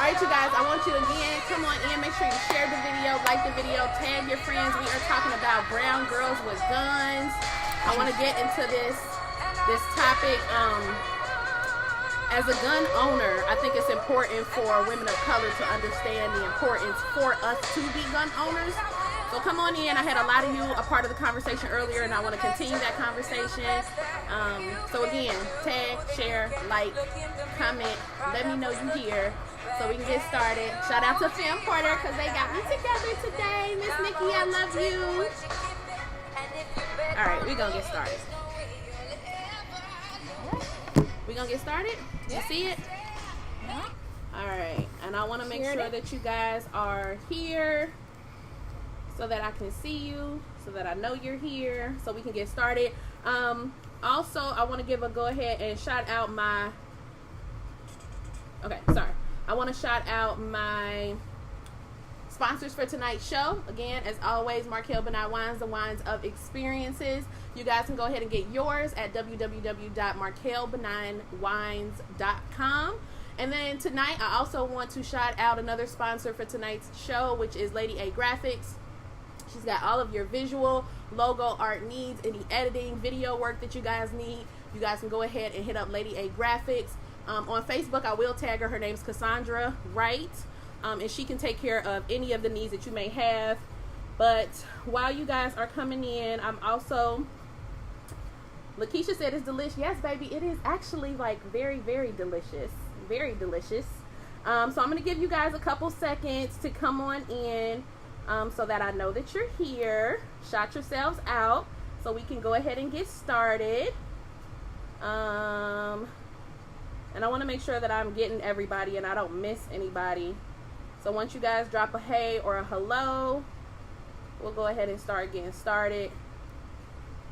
right, you guys, I want you to again come on in. Make sure you share the video, like the video, tag your friends. We are talking about brown girls with guns. I want to get into this topic. As a gun owner, I think it's important for women of color to understand the importance for us to be gun owners. So come on in. I had a lot of you a part of the conversation earlier, and I want to continue that conversation. So again, tag, share, like, comment, let me know you here so we can get started. Shout out to Fem Porter because they got me together today. Miss Nikki, I love you. All right, we're going to get started. We're going to get started? You see it? Yeah. All right, and I want to make sure that you guys are here so that I can see you, so that I know you're here, so we can get started. Also, I want to give a go ahead and shout out my, I want to shout out my sponsors for tonight's show. Again, as always, Markel Benign Wines, the wines of experiences. You guys can go ahead and get yours at www.markelbenignwines.com. And then tonight, I also want to shout out another sponsor for tonight's show, which is Lady A Graphics. She's got all of your visual, logo, art needs, any editing, video work that you guys need. You guys can go ahead and hit up Lady A Graphics. On Facebook, I will tag her. Her name's Cassandra Wright. And she can take care of any of the needs that you may have. But while you guys are coming in, I'm also... Lakeisha said it's delicious. Yes, baby, it is actually like very, very delicious. Very delicious. So I'm going to give you guys a couple seconds to come on in so that I know that you're here. Shout yourselves out so we can go ahead and get started. And I want to make sure that I'm getting everybody and I don't miss anybody. So once you guys drop a hey or a hello, we'll go ahead and start getting started.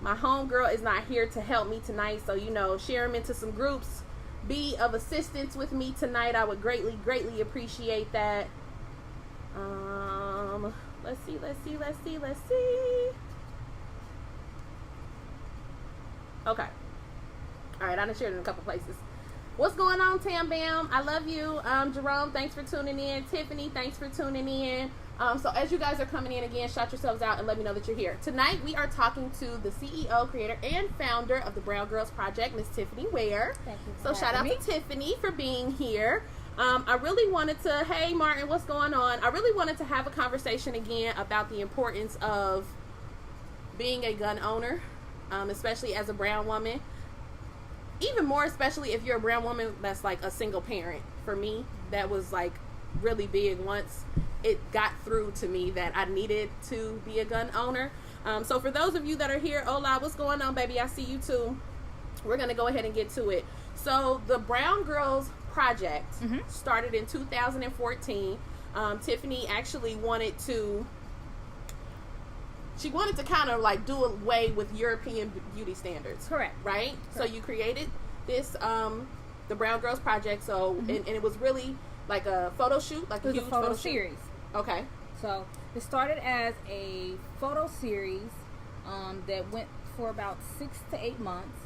My homegirl is not here to help me tonight, so, you know, share them into some groups. Be of assistance with me tonight. I would greatly, greatly appreciate that. Let's see. Okay. All right, I done shared it in a couple places. What's going on, Tam Bam? I love you. Jerome, thanks for tuning in. Tiffany, thanks for tuning in. So as you guys are coming in again, shout yourselves out and let me know that you're here. Tonight, we are talking to the CEO, creator, and founder of the Brown Girls Project, Miss Tiffany Ware. Thank you. So shout out to Tiffany for being here. I really wanted to, hey Martin, what's going on? I really wanted to have a conversation again about the importance of being a gun owner, especially as a brown woman. Even more especially if you're a brown woman that's like a single parent. For me, that was like really big once it got through to me that I needed to be a gun owner. So for those of you that are here, hola, what's going on, baby? I see you too. We're going to go ahead and get to it. So the Brown Girls Project started in 2014. Tiffany actually wanted to kind of like do away with European beauty standards. Correct. Right? So you created this, the Brown Girls Project. So, and it was really like a photo shoot, like a huge photo series. Okay. So it started as a photo series that went for about 6 to 8 months.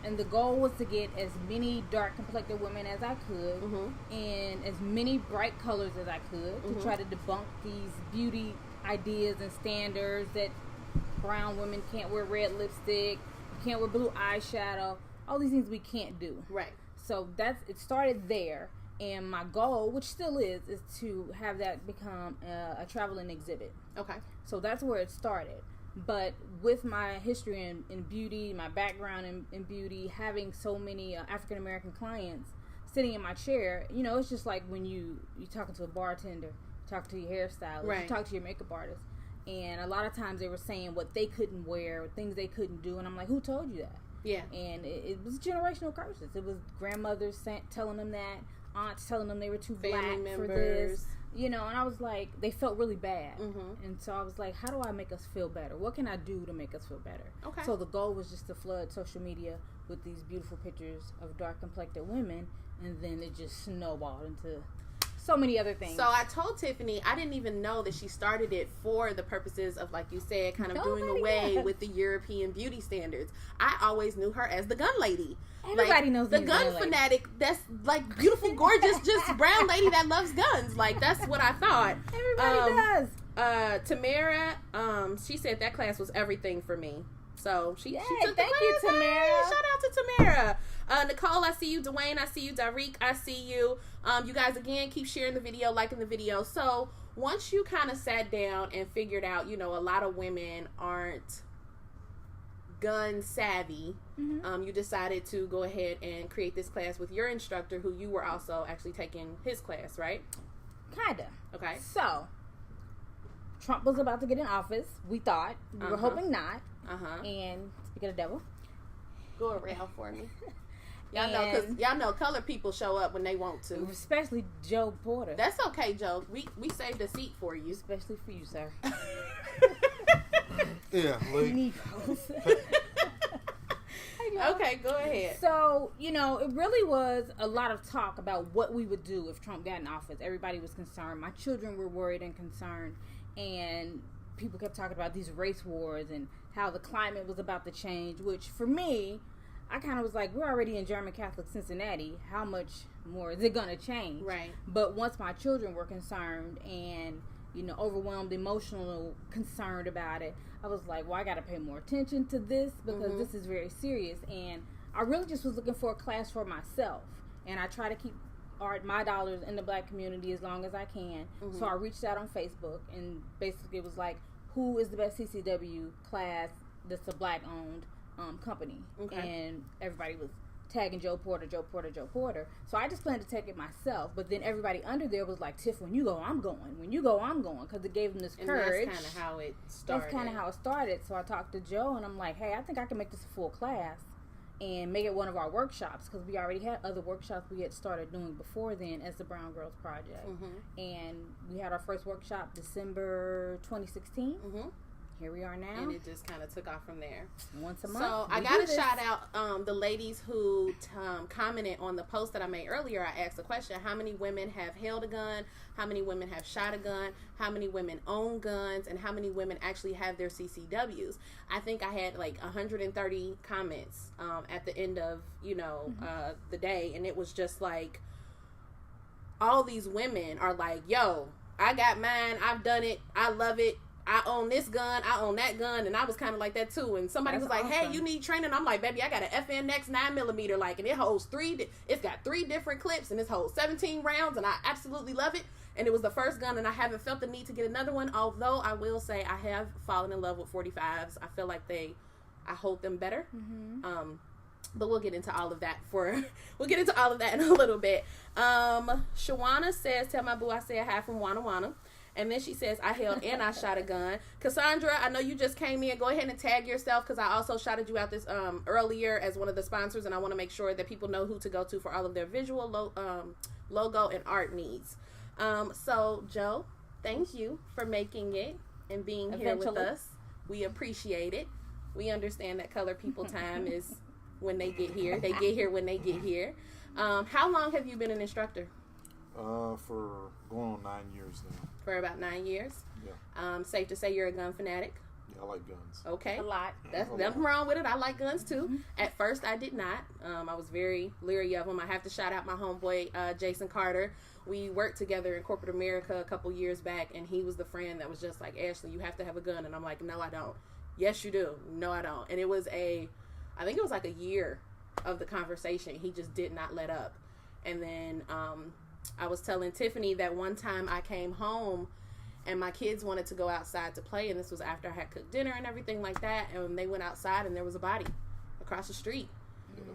And the goal was to get as many dark complected women as I could and as many bright colors as I could to try to debunk these beauty ideas and standards that brown women can't wear red lipstick, can't wear blue eyeshadow, all these things we can't do. Right. So it started there, and my goal, which still is to have that become a traveling exhibit. Okay. So that's where it started. But with my history in beauty, my background in beauty, having so many African American clients sitting in my chair, you know, it's just like when you're talking to a bartender, talking to your hairstylist, you talk to your makeup artist, and a lot of times they were saying what they couldn't wear, or things they couldn't do, and I'm like, who told you that? Yeah. And it was generational curses. It was grandmothers telling them that, aunts telling them they were too black for this. You know, and I was like, they felt really bad. And so I was like, how do I make us feel better? What can I do to make us feel better? Okay. So the goal was just to flood social media with these beautiful pictures of dark complected women, and then it just snowballed into so many other things. So I told Tiffany I didn't even know that she started it for the purposes of, like you said, kind of doing away with the European beauty standards. I always knew her as the gun lady. Everybody knows the gun fanatic. That's like beautiful, gorgeous, just brown lady that loves guns. Like, that's what I thought. Everybody does. Tamara, she said that class was everything for me. So she took the class. Thank you, Tamara. Hey, shout out to Tamara. Nicole, I see you. Dwayne, I see you. Dariq, I see you. You guys, again, keep sharing the video, liking the video. So once you kind of sat down and figured out, you know, a lot of women aren't gun savvy, you decided to go ahead and create this class with your instructor, who you were also actually taking his class, right? Kinda. Okay. So Trump was about to get in office. We thought. We were hoping not. And speaking of the devil, go around for me. Y'all know, because y'all know colored people show up when they want to. Especially Joe Porter. That's okay, Joe. We saved a seat for you. Especially for you, sir. Yeah, like... Negroes. Okay, go ahead. So, you know, it really was a lot of talk about what we would do if Trump got in office. Everybody was concerned. My children were worried and concerned. And people kept talking about these race wars and how the climate was about to change, which for me, I kind of was like, we're already in German Catholic Cincinnati. How much more is it going to change? Right. But once my children were concerned and, you know, overwhelmed, emotional, concerned about it, I was like, well, I got to pay more attention to this because this is very serious. And I really just was looking for a class for myself. And I try to keep my dollars in the black community as long as I can. So I reached out on Facebook and basically it was like, who is the best CCW class that's a black owned company? And everybody was tagging Joe Porter. So I just planned to take it myself, but then everybody under there was like, Tiff, when you go, I'm going. When you go, I'm going, because it gave them this courage. That's kind of how it started. That's kind of how it started. So I talked to Joe, and I'm like, hey, I think I can make this a full class and make it one of our workshops, because we already had other workshops we had started doing before then as the Brown Girls Project. And we had our first workshop December 2016. Here we are now. And it just kind of took off from there. Once a month. So I got to shout out the ladies who commented on the post that I made earlier. I asked the question, how many women have held a gun? How many women have shot a gun? How many women own guns? And how many women actually have their CCWs? I think I had like 130 comments at the end of, you know, the day. And it was just like, all these women are like, yo, I got mine. I've done it. I love it. I own this gun, I own that gun, and I was kind of like that too. And somebody was like, "Hey, you need training?" I'm like, "Baby, I got an FNX 9mm, like, and it holds it's got 3 different clips, and it holds 17 rounds, and I absolutely love it." And it was the first gun, and I haven't felt the need to get another one. Although I will say, I have fallen in love with 45s. I feel like I hold them better. But we'll get into all of that in a little bit. Shawana says, "Tell my boo I said hi from Wana Wana." And then she says, I held and I shot a gun. Cassandra, I know you just came in. Go ahead and tag yourself, because I also shouted you out this earlier as one of the sponsors, and I want to make sure that people know who to go to for all of their visual logo and art needs. So, Joe, thank you for making it and being here with us. We appreciate it. We understand that colored people time is when they get here. They get here when they get here. How long have you been an instructor? For going on 9 years now. For about 9 years? Yeah. Safe to say you're a gun fanatic? Yeah, I like guns. Okay. A lot. That's nothing wrong with it. I like guns too. At first I did not. I was very leery of them. I have to shout out my homeboy, Jason Carter. We worked together in corporate America a couple years back, and he was the friend that was just like, Ashley, you have to have a gun. And I'm like, no, I don't. Yes, you do. No, I don't. And it was I think it was like a year of the conversation. He just did not let up. And then, I was telling Tiffany that one time I came home and my kids wanted to go outside to play, and this was after I had cooked dinner and everything like that, and they went outside and there was a body across the street.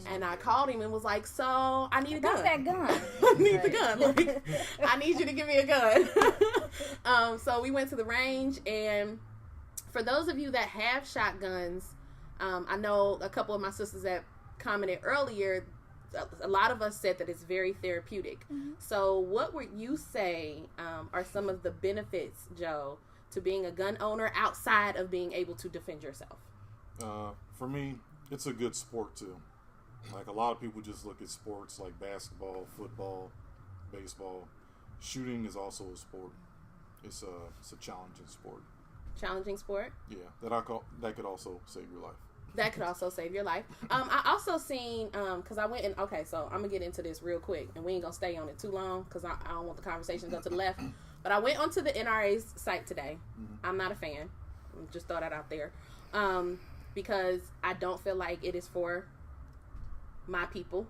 And I called him and was like, so I need a gun. That gun. I need the gun. Like, I need you to give me a gun. So we went to the range, and for those of you that have shotguns, I know a couple of my sisters that commented earlier, a lot of us said that it's very therapeutic. So what would you say are some of the benefits, Joe, to being a gun owner outside of being able to defend yourself? For me, it's a good sport too. Like, a lot of people just look at sports like basketball, football, baseball. Shooting is also a sport. It's a challenging sport. Challenging sport? Yeah, that could also save your life. That could also save your life. I also seen, because I went and, okay, so I'm going to get into this real quick, and we ain't going to stay on it too long, because I don't want the conversation to go to the left. But I went onto the NRA's site today. Mm-hmm. I'm not a fan. Just throw that out there. Because I don't feel like it is for my people.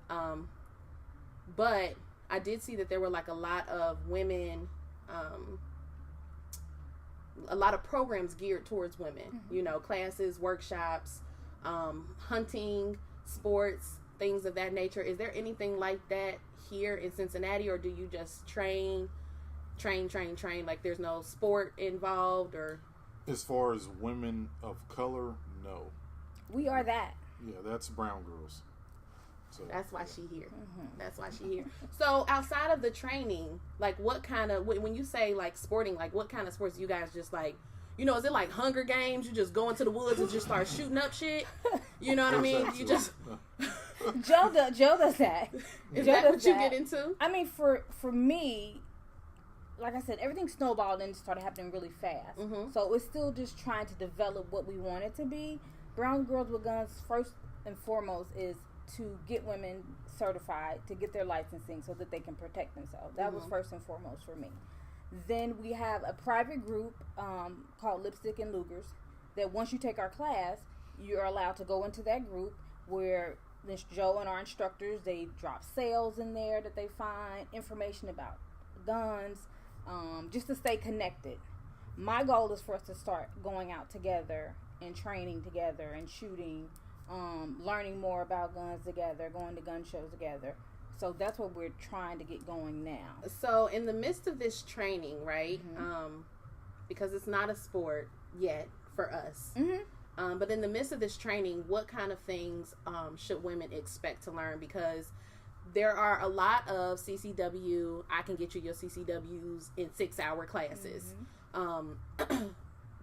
But I did see that there were like a lot of women, a lot of programs geared towards women, mm-hmm. you know, classes, workshops, hunting, sports, things of that nature. Is there anything like that here in Cincinnati, or do you just train? Like there's no sport involved? Or as far as women of color, no. We are that. Yeah, that's brown girls. So, that's why she here. Mm-hmm. That's why she here. So outside of the training, like what kind of, when you say like sporting, like what kind of sports do you guys just like, you know, is it like Hunger Games? You just go into the woods and just start shooting up shit? You know what I mean? You just... Joe does that. Is that what you get into? I mean, for me, like I said, everything snowballed and started happening really fast. Mm-hmm. So it's still just trying to develop what we want it to be. Brown Girls with Guns, first and foremost, is to get women certified, to get their licensing so that they can protect themselves. That mm-hmm. was first and foremost for me. Then we have a private group called Lipstick and Lugers that once you take our class, you're allowed to go into that group where Miss Joe and our instructors, they drop sales in there that they find, information about guns, just to stay connected. My goal is for us to start going out together and training together and shooting, learning more about guns together, going to gun shows together. So that's what we're trying to get going now. So in the midst of this training, right, mm-hmm. Because it's not a sport yet for us, mm-hmm. But in the midst of this training, what kind of things should women expect to learn? Because there are a lot of CCW, I can get you your CCWs in 6-hour classes. Mm-hmm.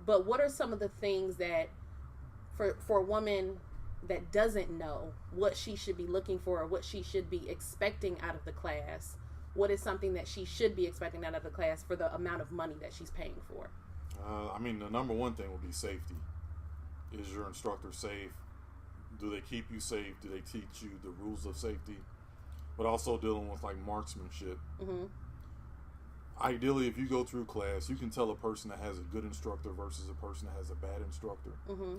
But what are some of the things that for a woman that doesn't know what she should be looking for or what she should be expecting out of the class, what is something that she should be expecting out of the class for the amount of money that she's paying for? I mean, the number one thing would be safety. Is your instructor safe? Do they keep you safe? Do they teach you the rules of safety? But also dealing with like marksmanship. Mm-hmm. Ideally, if you go through class, you can tell a person that has a good instructor versus a person that has a bad instructor. Mm-hmm.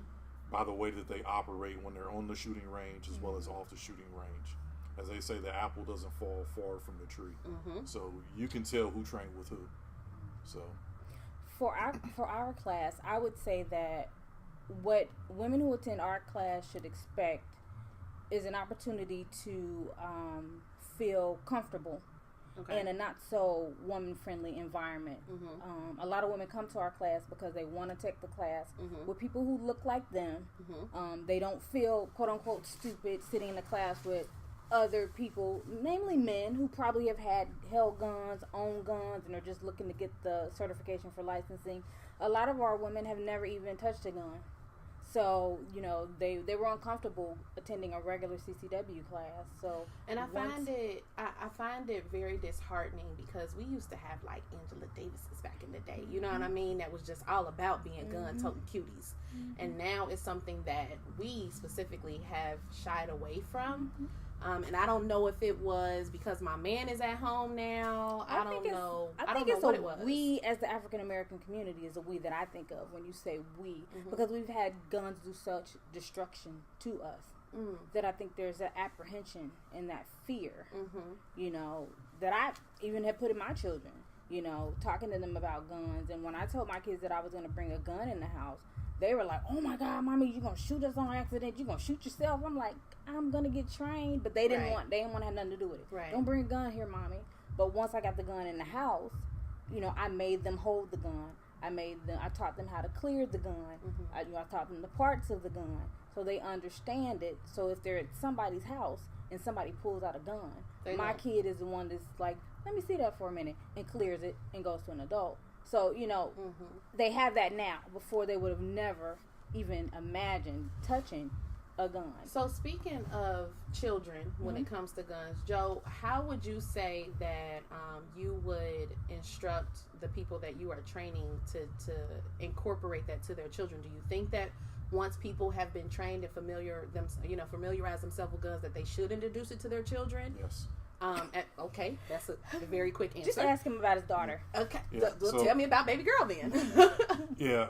By the way that they operate when they're on the shooting range as well as off the shooting range. As they say, the apple doesn't fall far from the tree. Mm-hmm. So you can tell who trained with who. So for our class, I would say that what women who attend our class should expect is an opportunity to feel comfortable. Okay. In a not so woman friendly environment. Mm-hmm. A lot of women come to our class because they want to take the class mm-hmm. with people who look like them. Mm-hmm. They don't feel quote unquote stupid sitting in the class with other people, namely men who probably have held guns, own guns, and are just looking to get the certification for licensing. A lot of our women have never even touched a gun. So, you know, they were uncomfortable attending a regular CCW class. So, and I find it very disheartening because we used to have like Angela Davis's back in the day. You know mm-hmm. what I mean? That was just all about being gun-toting cuties. Mm-hmm. And now it's something that we specifically have shied away from. Mm-hmm. And I don't know if it was because my man is at home now. I don't know. I don't know what it was. We, as the African American community, is a we that I think of when you say we, mm-hmm. because we've had guns do such destruction to us that I think there's an apprehension and that fear, mm-hmm. you know, that I even have put in my children. You know, talking to them about guns, and when I told my kids that I was going to bring a gun in the house, they were like, "Oh my God, mommy, you gonna shoot us on accident? You gonna shoot yourself?" I'm like, "I'm gonna get trained," but they didn't want to have nothing to do with it. Right. Don't bring a gun here, mommy. But once I got the gun in the house, you know, I made them hold the gun. I taught them how to clear the gun. Mm-hmm. I taught them the parts of the gun so they understand it. So if they're at somebody's house and somebody pulls out a gun, my kid is the one that's like, "Let me see that for a minute," and clears it and goes to an adult. So, you know, mm-hmm. they have that now. Before, they would have never even imagined touching a gun. So speaking of children, when it comes to guns, Joe, how would you say that you would instruct the people that you are training to incorporate that to their children? Do you think that once people have been trained and familiarize themselves with guns, that they should introduce it to their children? Yes. Okay, that's a very quick answer. Just ask him about his daughter. Okay, Yeah, so- tell me about baby girl then. Yeah,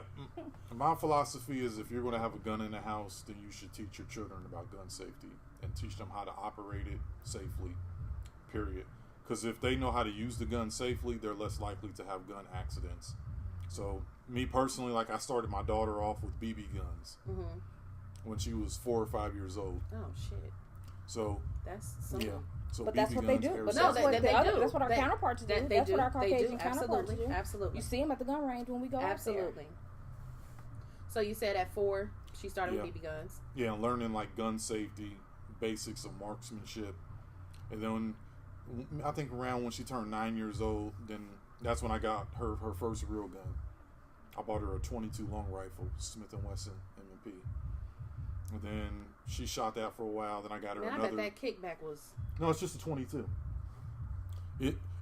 my philosophy is if you're going to have a gun in the house, then you should teach your children about gun safety and teach them how to operate it safely, period. Because if they know how to use the gun safely, they're less likely to have gun accidents. So, me personally, like I started my daughter off with BB guns when she was 4 or 5 years old. Oh, shit. So, That's something. yeah. So But BB that's what they guns, do. air But No, that's safety. what they do. That's what our counterparts do. They That's do. what our They do. Caucasian counterparts Absolutely. do. Absolutely. You see them at the gun range when we go Absolutely. out there. So you said at 4 she started Yeah. with BB guns. Yeah, and learning like gun safety, basics of marksmanship, and then I think around when she turned 9 years old, then that's when I got her first real gun. I bought her a .22 long rifle, Smith & Wesson M&P, and then she shot that for a while. Then I got her Man, I another. bet that kickback was. No, it's just a .22.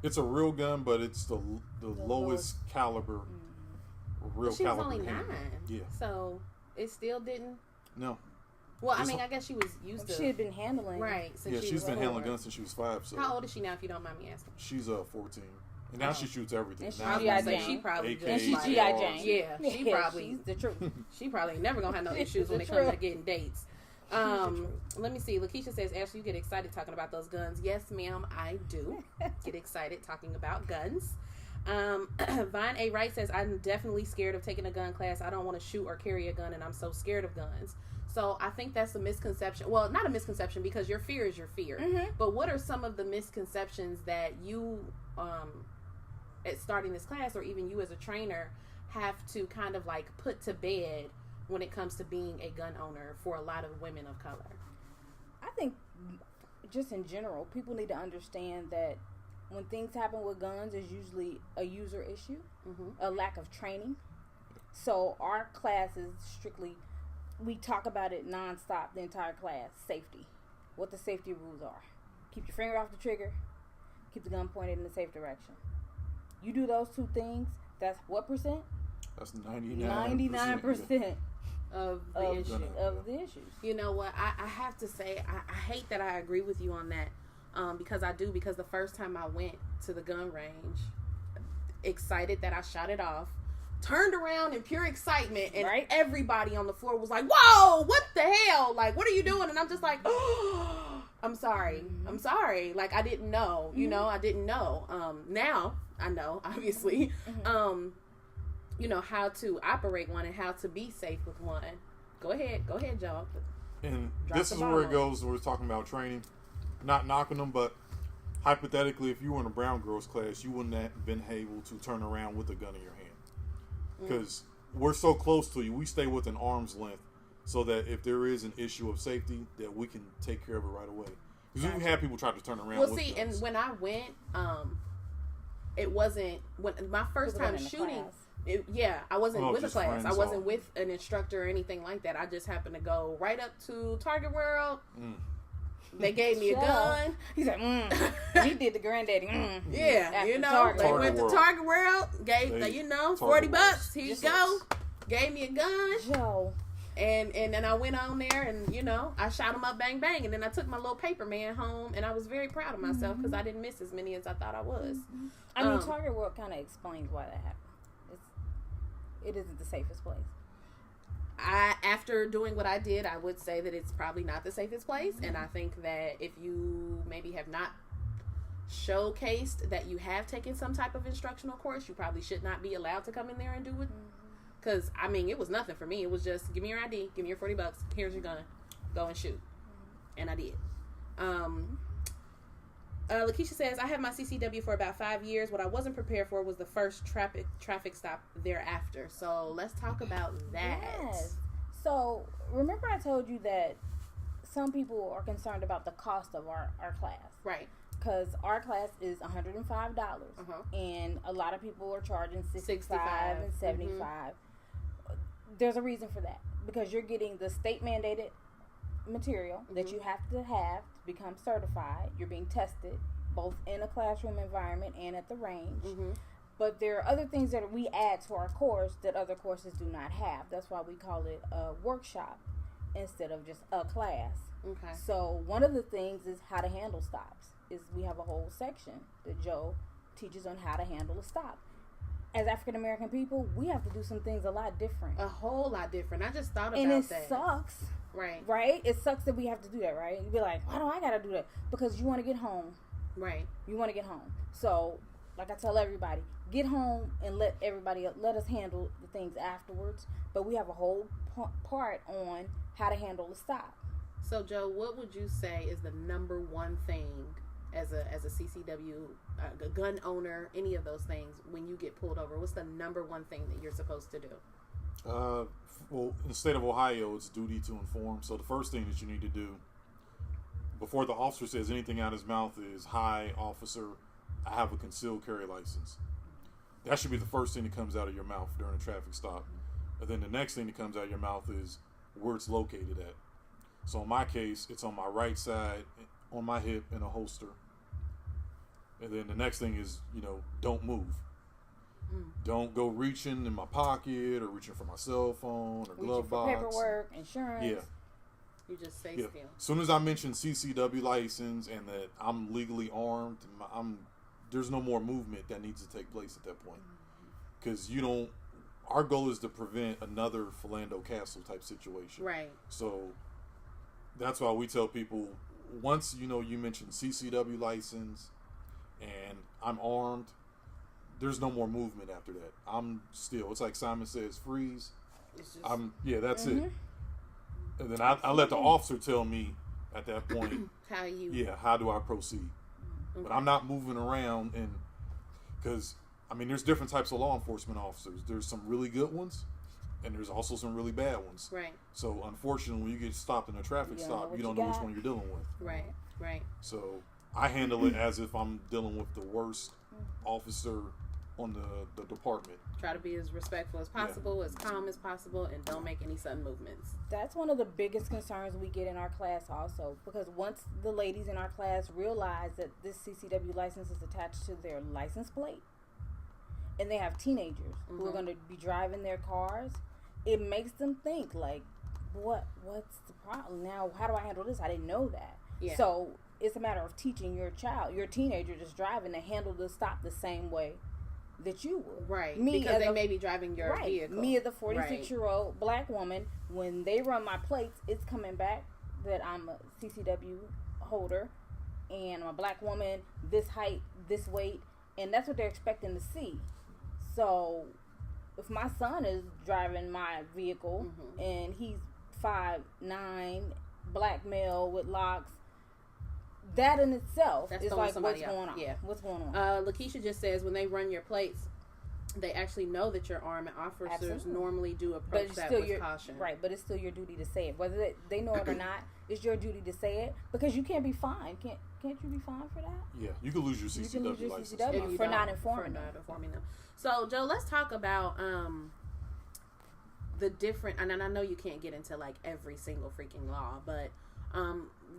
It's a real gun, but it's the lowest caliber, real But she was caliber. only 9. handgun. Yeah. So it still didn't. No. Well, I This mean, one- I guess she was used to. She had been handling. Right. Since Yeah, she she's was been handling 4. guns since she was 5. So How old is she now, if you don't mind me asking? she's 14, and now she shoots everything. And she's Now I was gonna say Jane. she probably AK, And she's just G.I. ARs. Jane. Yeah, she probably She's the truth. she probably never gonna have no issues when it The comes to truth. getting dates. Let me see. Lakeisha says, Ashley, you get excited talking about those guns. Yes, ma'am, I do get excited talking about guns. Vine A. Wright says, I'm definitely scared of taking a gun class. I don't want to shoot or carry a gun, and I'm so scared of guns. So I think that's a misconception. Well, not a misconception, because your fear is your fear. But what are some of the misconceptions that you, at starting this class, or even you as a trainer, have to kind of like put to bed when it comes to being a gun owner for a lot of women of color? I think just in general, people need to understand that when things happen with guns, it's usually a user issue, a lack of training. So our class is strictly, we talk about it nonstop, the entire class, safety. What the safety rules are. Keep your finger off the trigger. Keep the gun pointed in the safe direction. You do those 2 things, that's what percent? That's 99%. 99% Of the issue. of the issues. You know what? I have to say, I hate that I agree with you on that. Because I do. Because the first time I went to the gun range, excited that I shot it off, turned around in pure excitement, and everybody on the floor was like, "Whoa, what the hell? Like, what are you doing?" And I'm just like, "Oh, I'm sorry. I'm sorry. Like, I didn't know. You know, I didn't know. Now I know, obviously. You know how to operate one and how to be safe with one. Go ahead, Joe. And Drop this the is ball where it on goes. We're talking about training, not knocking them, but hypothetically, if you were in a brown girls class, you wouldn't have been able to turn around with a gun in your hand because we're so close to you. We stay within arm's length so that if there is an issue of safety, that we can take care of it right away. Because we've had people try to turn around. Well, with see, guns. and when I went, it wasn't when my first time shooting. I wasn't with a just class. I friends wasn't all. with an instructor or anything like that. I just happened to go right up to Target World. They gave me a gun. He's like, he did the granddaddy. Yeah, After you know, Target they World. went to Target World, gave Target $40. Here you Just go. Gave me a gun, Joe. and then I went on there and I shot them up, bang bang, and then I took my little paper man home, and I was very proud of myself because I didn't miss as many as I thought I was. I mean, Target World kind of explains why that happened. It isn't the safest place. After doing what I did, I would say that it's probably not the safest place, and I think that if you maybe have not showcased that you have taken some type of instructional course, you probably should not be allowed to come in there and do it. Because I mean, it was nothing for me. It was just give me your ID, give me your $40. Here's your gun, go and shoot, and I did. Lakeisha says, I had my CCW for about 5 years. What I wasn't prepared for was the first traffic stop thereafter. So let's talk about that. Yes. So remember I told you that some people are concerned about the cost of our class. Right. Because our class is $105. And a lot of people are charging $65 and $75. There's a reason for that. Because you're getting the state mandated material that you have to become certified. You're being tested both in a classroom environment and at the range. But there are other things that we add to our course that other courses do not have. That's why we call it a workshop instead of just a class. Okay. So one of the things is how to handle stops. We have a whole section that Joe teaches on how to handle a stop. As African American people, we have to do some things a lot different. A whole lot different. I just thought about that. And it sucks. Right. Right? It sucks that we have to do that, right? You'd be like, why do I got to do that? Because you want to get home. Right. You want to get home. So, like I tell everybody, get home and let us handle the things afterwards. But we have a whole part on how to handle the stop. So, Joe, what would you say is the number one thing as a CCW, a gun owner, any of those things, when you get pulled over? What's the number one thing that you're supposed to do? Well, in the state of Ohio, it's duty to inform. So the first thing that you need to do before the officer says anything out of his mouth is, "Hi, officer, I have a concealed carry license." That should be the first thing that comes out of your mouth during a traffic stop. And then the next thing that comes out of your mouth is where it's located at. So in my case, it's on my right side, on my hip, in a holster. And then the next thing is, don't move. Don't go reaching in my pocket or reaching for my cell phone or glove box. Paperwork, insurance. Yeah. You just stay still. As soon as I mention CCW license and that I'm legally armed, there's no more movement that needs to take place at that point. Because our goal is to prevent another Philando Castle type situation. Right. So that's why we tell people, once you mention CCW license and I'm armed, there's no more movement after that. I'm still, it's like Simon says, freeze. It's just, that's it. And then I let the officer tell me at that point, how do I proceed? Okay. But I'm not moving around, and because there's different types of law enforcement officers. There's some really good ones, and there's also some really bad ones. Right. So unfortunately, when you get stopped in a traffic stop, you don't know which one you're dealing with. Right. So I handle it as if I'm dealing with the worst officer on the department. Try to be as respectful as possible, as calm as possible, and don't make any sudden movements. That's one of the biggest concerns we get in our class also, because once the ladies in our class realize that this CCW license is attached to their license plate, and they have teenagers who are going to be driving their cars, it makes them think like, what's the problem? Now, how do I handle this? I didn't know that. Yeah. So it's a matter of teaching your teenager that's driving, to handle the stop the same way that you would. Right. Because they may be driving your vehicle. Me as a 46-year-old black woman, when they run my plates, it's coming back that I'm a CCW holder and I'm a black woman, this height, this weight, and that's what they're expecting to see. So if my son is driving my vehicle and he's 5'9", black male with locks, that in itself is like, what's going on? Yeah. What's going on? Lakeisha just says when they run your plates, they actually know that you're armed, and officers normally do approach that with caution. Right, but it's still your duty to say it. Whether they know it or not, it's your duty to say it, because you can't be fined. Can't you be fined for that? Yeah, you can lose your CCW license for not informing them. So, Joe, let's talk about the different, and I know you can't get into like every single freaking law, but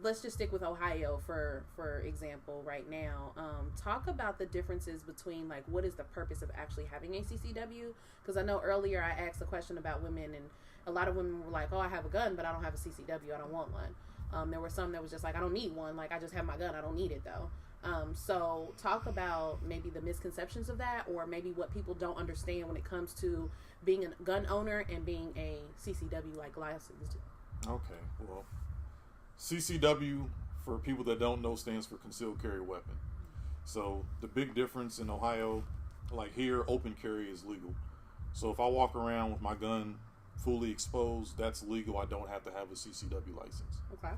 let's just stick with Ohio for example right now. Talk about the differences between, like, what is the purpose of actually having a CCW? Because I know earlier I asked a question about women, and a lot of women were like, oh, I have a gun, but I don't have a CCW. I don't want one. There were some that was just like, I don't need one. Like, I just have my gun. I don't need it, though. So talk about maybe the misconceptions of that, or maybe what people don't understand when it comes to being a gun owner and being a CCW, like, licensed. Okay, well, CCW, for people that don't know, stands for concealed carry weapon. So the big difference in Ohio, like here, open carry is legal. So if I walk around with my gun fully exposed, that's legal. I don't have to have a CCW license. Okay.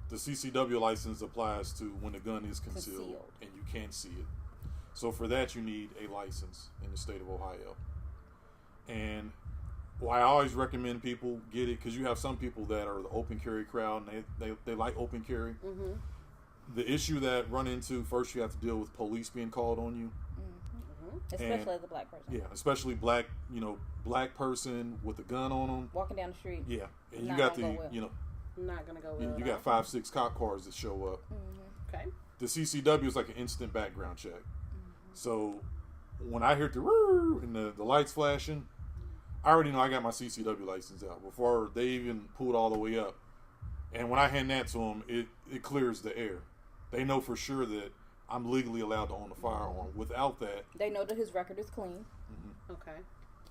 The CCW license applies to when the gun is concealed and you can't see it. So for that, you need a license in the state of Ohio. And I always recommend people get it, because you have some people that are the open carry crowd, and they like open carry. Mm-hmm. The issue that run into, first you have to deal with police being called on you. Mm-hmm. Especially as a black person. Yeah, especially black person with a gun on them. Walking down the street. Yeah. And you got to, Not gonna go. You got 5-6 cop cars that show up. Mm-hmm. Okay. The CCW is like an instant background check. So when I hear the woo and the lights flashing, I already know I got my CCW license out before they even pulled all the way up. And when I hand that to them, it clears the air. They know for sure that I'm legally allowed to own a firearm. Without that, They know that his record is clean. Okay.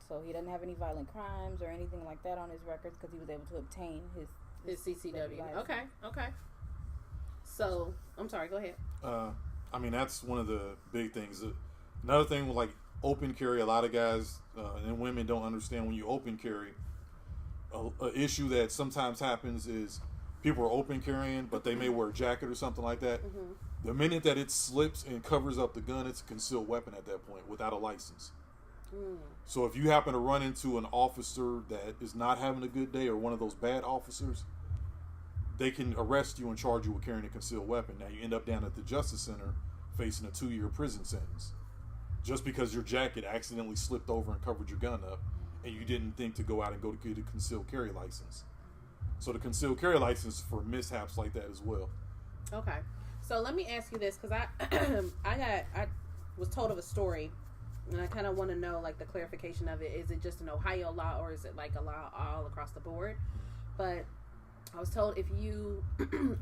So he doesn't have any violent crimes or anything like that on his records because he was able to obtain his CCW. license. Okay. So, I'm sorry, go ahead. I mean, that's one of the big things. Another thing with like open carry, a lot of guys and women don't understand when you open carry. A issue that sometimes happens is people are open carrying, but they may wear a jacket or something like that. The minute that it slips and covers up the gun, it's a concealed weapon at that point without a license. So if you happen to run into an officer that is not having a good day or one of those bad officers, they can arrest you and charge you with carrying a concealed weapon. Now you end up down at the Justice Center facing a 2-year prison sentence just because your jacket accidentally slipped over and covered your gun up and you didn't think to go out and go to get a concealed carry license. So the concealed carry license for mishaps like that as well. Okay. So let me ask you this, because I was told of a story, and I kind of want to know like the clarification of it. Is it just an Ohio law, or is it like a law all across the board? But I was told if you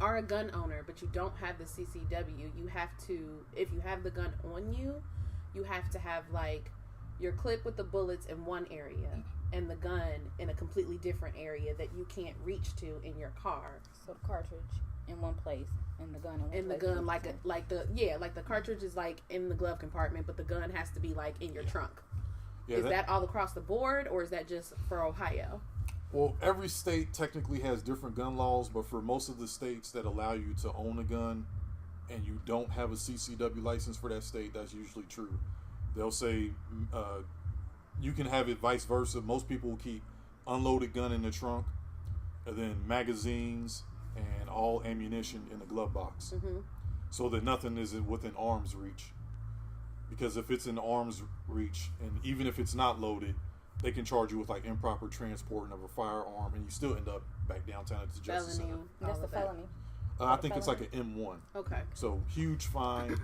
are a gun owner but you don't have the CCW, you have to, if you have the gun on you, you have to have like your clip with the bullets in one area and the gun in a completely different area that you can't reach to in your car. So the cartridge in one place and the gun in one place. And the gun like the cartridge is like in the glove compartment, but the gun has to be like in your trunk. Yeah, Is that all across the board, or is that just for Ohio? Well, every state technically has different gun laws, but for most of the states that allow you to own a gun and you don't have a CCW license for that state, that's usually true. They'll say you can have it vice versa. Most people will keep unloaded gun in the trunk and then magazines and all ammunition in the glove box so that nothing is within arm's reach. Because if it's in arm's reach, and even if it's not loaded, they can charge you with like improper transporting of a firearm, and you still end up back downtown at the Justice Center. That's the felony. I think it's like an M1. Okay. So huge fine,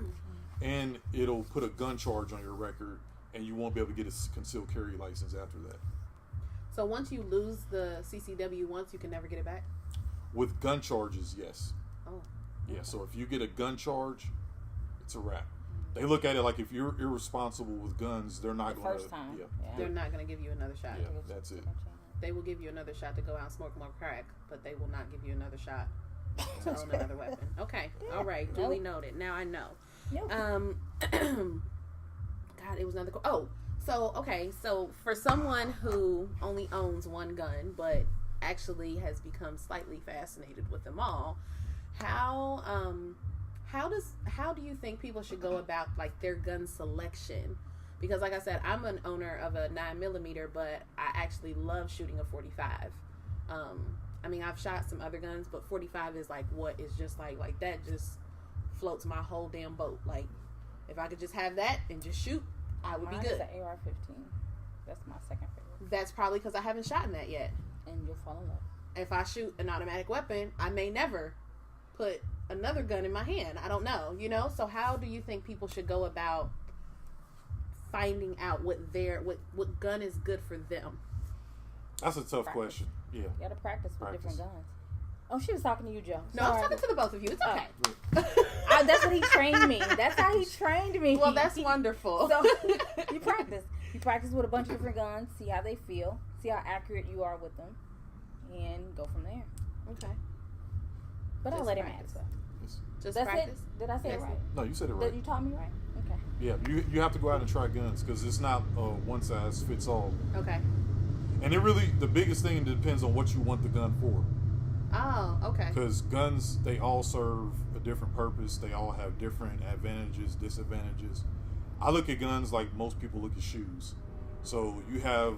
and it'll put a gun charge on your record, and you won't be able to get a concealed carry license after that. So once you lose the CCW once, you can never get it back? With gun charges, yes. Oh. Yeah, so if you get a gun charge, it's a wrap. They look at it like if you're irresponsible with guns, they're not going to. First time. Yeah. They're not going to give you another shot. Yeah, that's it. They will give you another shot to go out and smoke more crack, but they will not give you another shot to own another weapon. Okay. Yeah. All right. Duly noted. Now I know. Nope. God, it was another. So for someone who only owns one gun, but actually has become slightly fascinated with them all, how do you think people should go about like their gun selection? Because like I said, I'm an owner of a 9mm, but I actually love shooting a 45. I mean, I've shot some other guns, but 45 is like what is just like that just floats my whole damn boat. Like, if I could just have that and just shoot, I would be good. Mine's an AR-15. That's my second favorite. That's probably because I haven't shot in that yet. And you'll fall in love. If I shoot an automatic weapon, I may never put another gun in my hand. I don't know, So how do you think people should go about finding out what gun is good for them? That's a tough question. Yeah. You gotta practice with different guns. Oh, she was talking to you, Joe. No, I'm talking to the both of you. It's okay. That's what he trained me. That's how he trained me. Well, that's wonderful. So you practice. You practice with a bunch of different guns. See how they feel. See how accurate you are with them, and go from there. Okay. But I'll let him answer. Just that's practice. It? Did I say it right? No, you said it right. You taught me right. Okay. Yeah, you have to go out and try guns because it's not one size fits all. Okay. And the biggest thing depends on what you want the gun for. Oh, okay. Because guns, they all serve a different purpose. They all have different advantages, disadvantages. I look at guns like most people look at shoes. So you have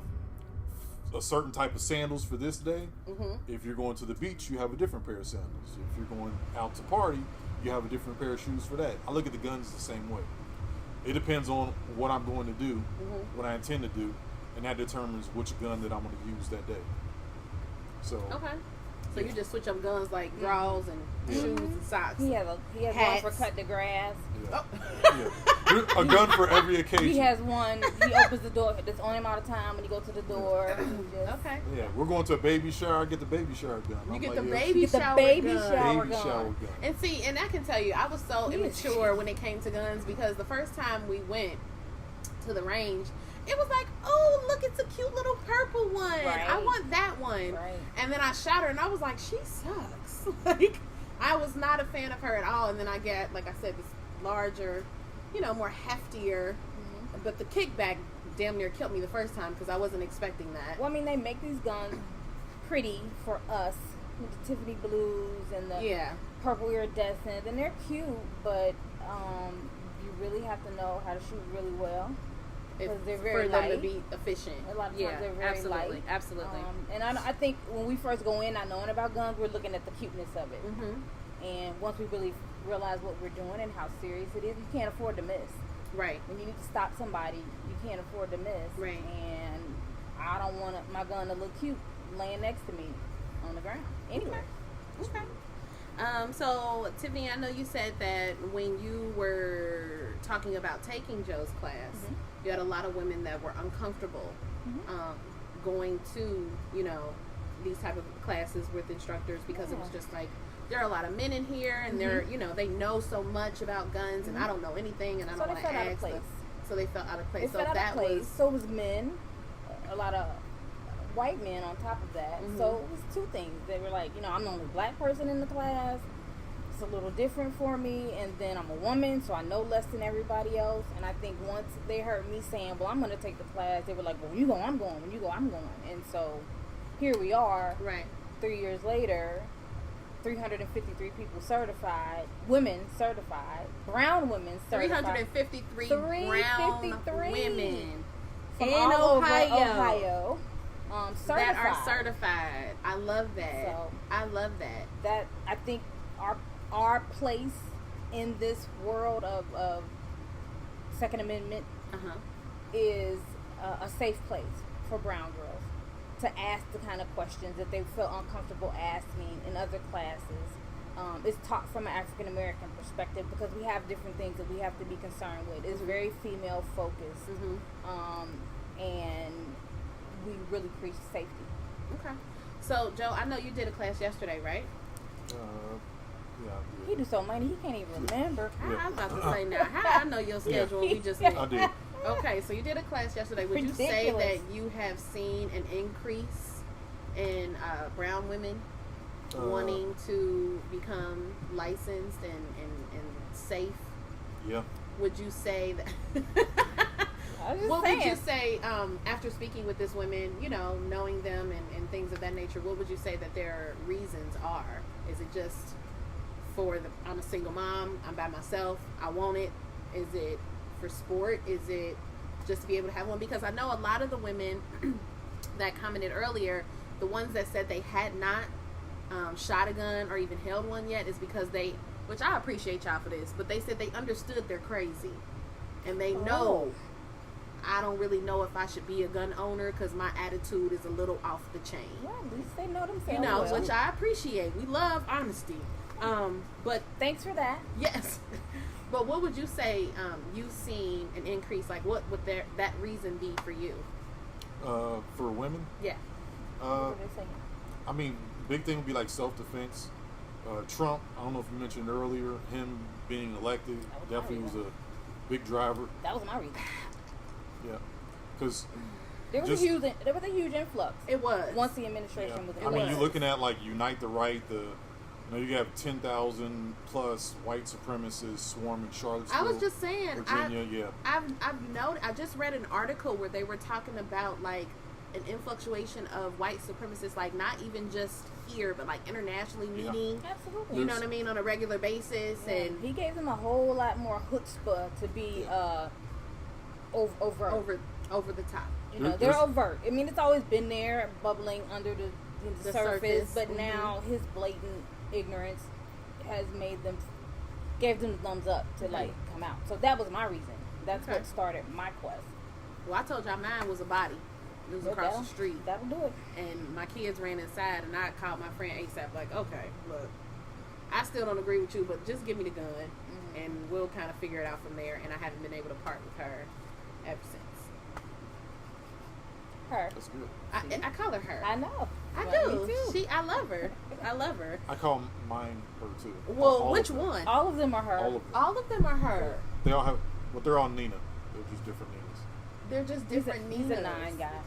a certain type of sandals for this day. Mm-hmm. If you're going to the beach, you have a different pair of sandals. If you're going out to party, you have a different pair of shoes for that. I look at the guns the same way. It depends on what I'm going to do, what I intend to do, and that determines which gun that I'm going to use that day. So, okay. So you just switch up guns like drawers and shoes and socks. He has one for cut the grass. Yeah. Yeah. A gun for every occasion. He has one. He opens the door. That's the only amount of time when you go to the door. Okay. Yeah, we're going to a baby shower. I get the baby shower gun. You I'm get like, the yeah, baby shower baby gun. shower baby shower gun. And see, and I can tell you, I was so immature when it came to guns because the first time we went to the range, it was like, oh, look, it's a cute little purple one. Right. I want that one. Right. And then I shot her, and I was like, she sucks. Like, I was not a fan of her at all. And then I get, like I said, this larger, more heftier. But the kickback damn near killed me the first time because I wasn't expecting that. Well, I mean, they make these guns pretty for us with the Tiffany blues and the purple iridescent, and they're cute, but you really have to know how to shoot really well. Because they're very for light. them to be efficient. A lot of times they're very light. Absolutely. And I think when we first go in, not knowing about guns, we're looking at the cuteness of it. And once we really realize what we're doing and how serious it is, you can't afford to miss. Right. When you need to stop somebody, you can't afford to miss. Right. And I don't want my gun to look cute laying next to me on the ground. Anyway. Okay. So, Tiffany, I know you said that when you were talking about taking Joe's class, you had a lot of women that were uncomfortable going to, these type of classes with instructors because it was just like, there are a lot of men in here and they're, they know so much about guns and I don't know anything and I don't want to ask them. So they felt out of place. So was men, a lot of white men on top of that. So it was two things. They were like, I'm the only black person in the class. It's a little different for me. And then I'm a woman, so I know less than everybody else. And I think once they heard me saying, well, I'm going to take the class, they were like, well, when you go, I'm going. When you go, I'm going. And so here we are, 3 years later, 353 people certified, women certified, brown women certified. 353 brown women from in all Ohio. Certified. That are certified. I love that. So, I love that. That I think our place in this world of Second Amendment is a safe place for brown girls to ask the kind of questions that they feel uncomfortable asking in other classes. It's taught from an African American perspective because we have different things that we have to be concerned with. It's very female focused, and we really preach safety. Okay. So, Joe, I know you did a class yesterday, right? Yeah. He do so many, he can't even remember. I was about to say now, how I know your schedule? We just met. I did. Okay, so you did a class yesterday. Would you say that you have seen an increase in brown women wanting to become licensed and safe? Yeah. Would you say that? What would you say after speaking with these women, knowing them and things of that nature? What would you say that their reasons are? Is it just I'm a single mom, I'm by myself, I want it? Is it for sport? Is it just to be able to have one? Because I know a lot of the women that commented earlier, the ones that said they had not shot a gun or even held one yet, is because which I appreciate y'all for this, but they said they understood they're crazy and they know I don't really know if I should be a gun owner because my attitude is a little off the chain. Well, at least they know themselves. Which I appreciate. We love honesty. But thanks for that. Yes. But what would you say you've seen an increase? Like, what would that reason be for you? For women? Yeah. What were they saying? I mean, big thing would be like self-defense. Trump, I don't know if you mentioned earlier, him being elected definitely was a big driver. That was my reason. Yeah. Because there was a huge influx. It was. Once the administration was in place. I mean, you're looking at like Unite the Right, you have 10,000 plus white supremacists swarming Charlottesville. I was just saying, Virginia, I've noted. I just read an article where they were talking about like an influctuation of white supremacists, like not even just here, but like internationally meeting. Absolutely. You know what I mean, on a regular basis, and he gave them a whole lot more chutzpah to be overt. Over the top. They're overt. I mean, it's always been there, bubbling under the surface, but now his blatant ignorance has gave them the thumbs up to come out. So that was my reason. That's what started my quest. Well, I told y'all mine was a body. It was across the street. That'll do it. And my kids ran inside, and I called my friend ASAP, like, okay, look, I still don't agree with you, but just give me the gun, and we'll kind of figure it out from there. And I haven't been able to part with her ever since. Her. That's good. I call her her. I know. I Well, do. me too. I love her. I love her. I call mine her too. Well, All which of them. one? All of them are her. All of them. All of them are her. They all have, but they're all Nina. They're just different Ninas. They're just different He's Ninas. a 9 guy.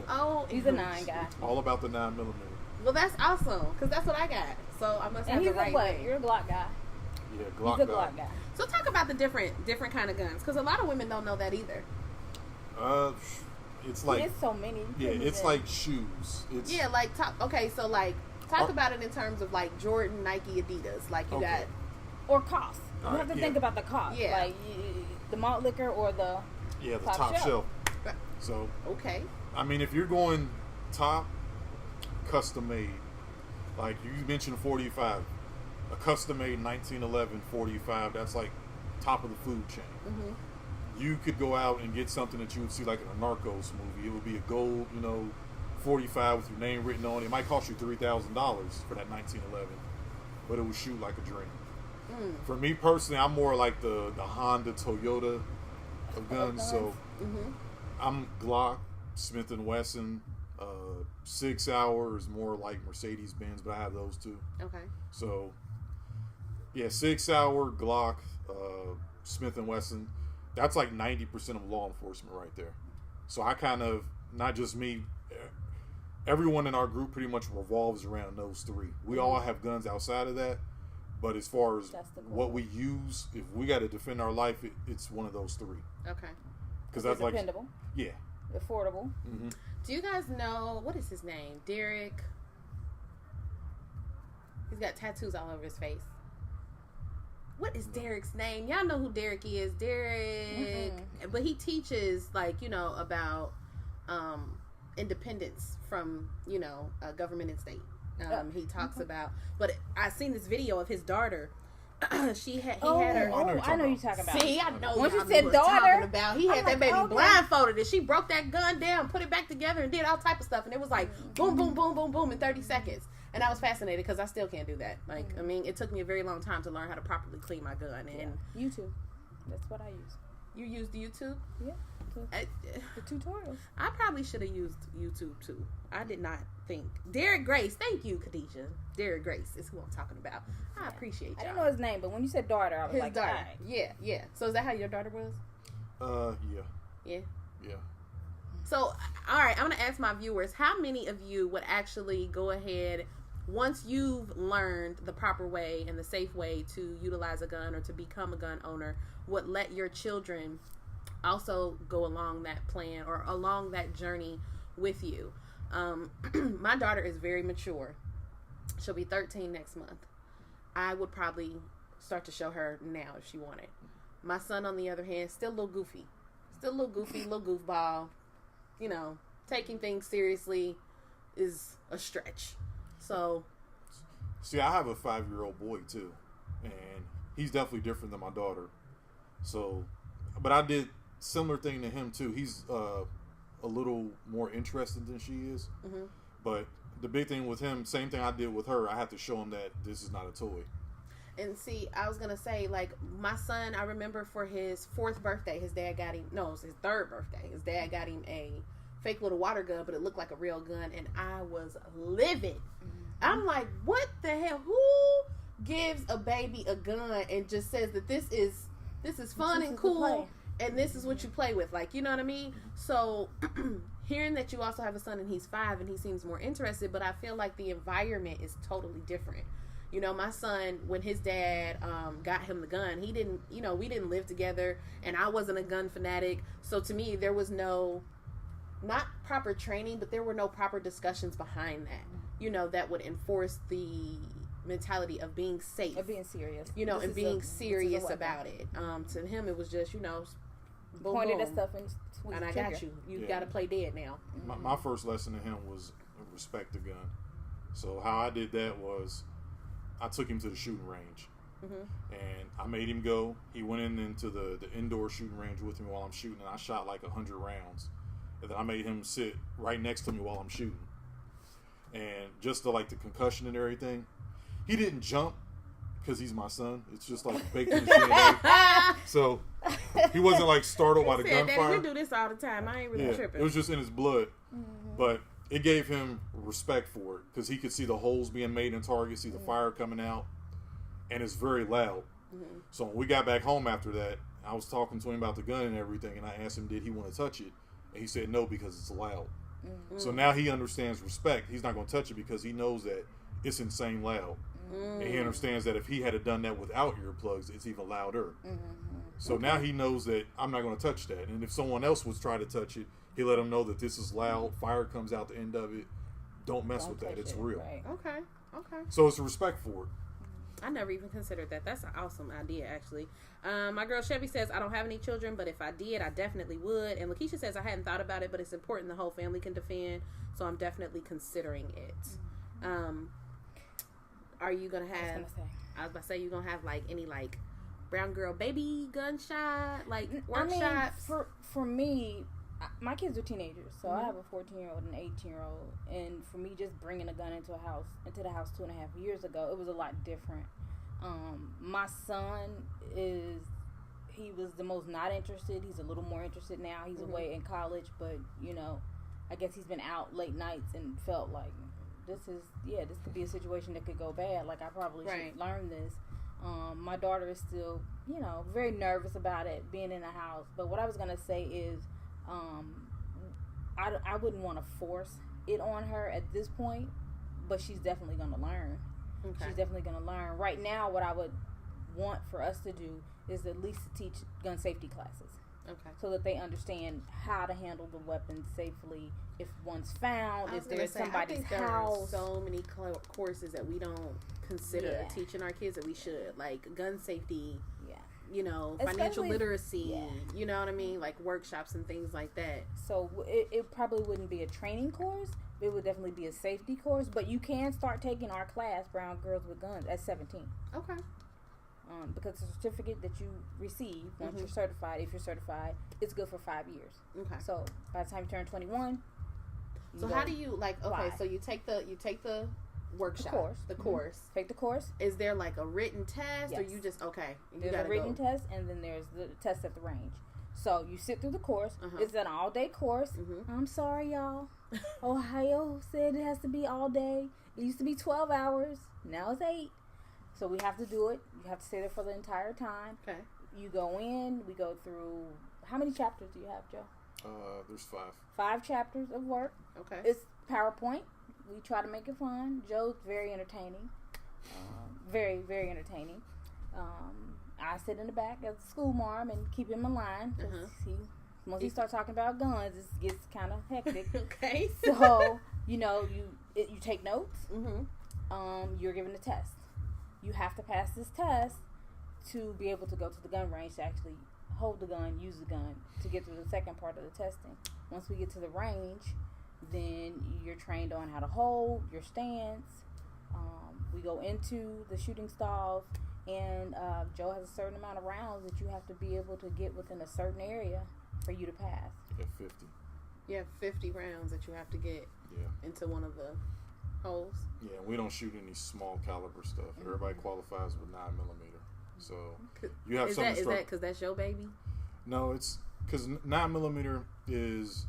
Oh, He's a 9 guy. All about the 9mm. Well, that's awesome, because that's what I got. So I must have And the he's right a what? name. You're a Glock guy. Yeah, Glock He's a Glock guy. So talk about the different kind of guns, because a lot of women don't know that either. It's like There's so many. yeah, it's like shoes. It's Yeah, like talk about it in terms of like Jordan, Nike, Adidas. Like you Okay. Or cost. You All have right, to yeah. think about the cost. Yeah. Like the malt liquor or the the top top shelf. shelf. So got okay. I mean, if you're going top, custom made, like you mentioned 45, a custom made 1911 45, that's like top of the food chain. Mm-hmm. You could go out and get something that you would see like in a Narcos movie. It would be a gold, 45 with your name written on it. It might cost you $3,000 for that 1911, but it would shoot like a dream. For me personally, I'm more like the Honda, Toyota of guns. So I'm Glock, Smith & Wesson, 6 Hour is more like Mercedes-Benz, but I have those too. Okay. So, yeah, 6 Hour, Glock, Smith & Wesson. That's like 90% of law enforcement right there. So I kind of, not just me, everyone in our group pretty much revolves around those three. We all have guns outside of that, but as far as what we use, if we got to defend our life, it's one of those three. Okay. Because that's like dependable. Yeah. Affordable. Mm-hmm. Do you guys know what is his name? Derek. He's got tattoos all over his face. What is Derek's name? Y'all know who Derek is. Derek. But he teaches, about independence from, government and state. He talks about, but I seen this video of his daughter. He had her. I know you're talking about. See, I know. Once you y'all said know what daughter, I'm talking about. He had that baby okay. blindfolded, and she broke that gun down, put it back together, and did all type of stuff. And it was like boom, boom, boom, boom, boom in 30 seconds. And I was fascinated because I still can't do that. I mean, it took me a very long time to learn how to properly clean my gun. And YouTube. That's what I use. you used YouTube? Yeah. The tutorials. I probably should have used YouTube too. I did not think. Derek Grace, thank you, Khadijah. Derek Grace is who I'm talking about. I appreciate y'all. I didn't know his name, but when you said daughter, I was His like, daughter. all right. Yeah. So is that how your daughter was? Yeah. Yeah. So, all right, I'm going to ask my viewers, how many of you would actually go ahead, once you've learned the proper way and the safe way to utilize a gun or to become a gun owner, would let your children also go along that plan or along that journey with you? My daughter is very mature. She'll be 13 next month. I would probably start to show her now if she wanted. My son, on the other hand, still a little goofy, little goofball. Taking things seriously is a stretch. So, see, I have a 5-year-old boy too, and he's definitely different than my daughter. So, but I did similar thing to him too. He's a little more interested than she is. But the big thing with him, same thing I did with her, I had to show him that this is not a toy. And see, I was going to say, like, my son, I remember for his 4th birthday, his dad got him, no, it was his 3rd birthday. His dad got him a fake little water gun, but it looked like a real gun, and I was livid. I'm like, what the hell? Who gives a baby a gun and just says that this is fun and cool, and this is what you play with? Like, you know what I mean? So, hearing that you also have a son and he's 5 and he seems more interested, but I feel like the environment is totally different. My son, when his dad got him the gun, he didn't, we didn't live together, and I wasn't a gun fanatic. So to me, there was not proper training, but there were no proper discussions behind that, that would enforce the mentality of being safe. Of being serious. And being serious about it. To him, it was just, boom, pointed boom, at stuff and I got you. You got to play dead now. My first lesson to him was respect the gun. So how I did that was, I took him to the shooting range, and I made him go. He went into the indoor shooting range with me while I'm shooting, and I shot like 100 rounds. and then I made him sit right next to me while I'm shooting. And just the concussion and everything, he didn't jump because he's my son. It's just baked in his DNA. So he wasn't startled by the gunfire. We do this all the time. I ain't really tripping. It was just in his blood. Mm-hmm. But it gave him respect for it because he could see the holes being made in target, see the fire coming out, and it's very loud. Mm-hmm. So when we got back home after that, I was talking to him about the gun and everything, and I asked him, did he want to touch it? And he said no because it's loud. Mm-hmm. So now he understands respect. He's not going to touch it because he knows that it's insane loud. Mm-hmm. And he understands that if he had done that without earplugs, it's even louder. Mm-hmm. So now he knows that I'm not going to touch that. And if someone else was trying to touch it, he let them know that this is loud. Fire comes out the end of it. Don't mess with that. It's real. Right. Okay. So it's a respect for it. I never even considered that. That's an awesome idea, actually. My girl Chevy says, I don't have any children, but if I did, I definitely would. And Lakeisha says, I hadn't thought about it, but it's important the whole family can defend, so I'm definitely considering it. Are you going to have, I was about to say, you going to have, any, brown girl baby gunshot, workshops? For me, my kids are teenagers, so I have a 14-year-old and an 18-year-old, and for me, just bringing a gun into the house 2.5 years ago, it was a lot different. My son he was the most not interested. He's a little more interested now. He's away in college, but I guess he's been out late nights and felt like this could be a situation that could go bad. I probably should learn this. My daughter is still, very nervous about it being in the house. But what I was gonna say is, I wouldn't want to force it on her at this point, but she's definitely gonna learn. Okay. She's definitely gonna learn. Right now, what I would want for us to do is at least to teach gun safety classes. Okay. So that they understand how to handle the weapon safely. If one's found, if there's somebody's house. There are so many courses that we don't consider teaching our kids that we should, like gun safety. Yeah. Financial literacy. Yeah. You know what I mean? Like workshops and things like that. So it probably wouldn't be a training course. It would definitely be a safety course. But you can start taking our class, Brown Girls with Guns, at 17. Okay. Because the certificate that you receive once you're certified, if you're certified, it's good for 5 years. Okay. So by the time you turn 21, so how do you so you take the workshop, the course. Take the course. Is there a written test, or you just There's a written test, and then there's the test at the range. So you sit through the course. It's an all-day course. I'm sorry, y'all. Ohio said it has to be all day. It used to be 12 hours. Now it's 8. So we have to do it. You have to stay there for the entire time. Okay. You go in. We go through. How many chapters do you have, Joe? There's 5. 5 chapters of work. Okay. It's PowerPoint. We try to make it fun. Joe's very entertaining. Very, very entertaining. I sit in the back as a school marm and keep him in line. Once he starts talking about guns, it gets kind of hectic. Okay. So, you take notes. You're given a test. You have to pass this test to be able to go to the gun range to actually hold the gun, use the gun, to get through the second part of the testing. Once we get to the range, then you're trained on how to hold, your stance. We go into the shooting stalls, and Joe has a certain amount of rounds that you have to be able to get within a certain area for you to pass. You have 50. You have 50 rounds that you have to get into one of the holes. Yeah, we don't shoot any small caliber stuff. Everybody qualifies with 9mm. So you have some. Is that because that's your baby? No, it's because 9mm is,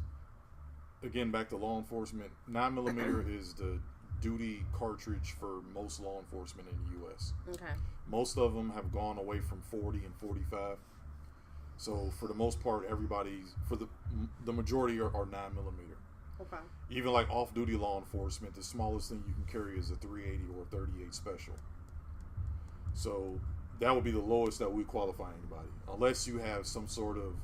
again, back to law enforcement. 9mm is the duty cartridge for most law enforcement in the U.S. Okay. Most of them have gone away from 40 and 45. So for the most part, the majority are 9mm. Okay. Even off-duty law enforcement, the smallest thing you can carry is a 380 or a 38 special. So that would be the lowest that we qualify anybody, unless you have some sort of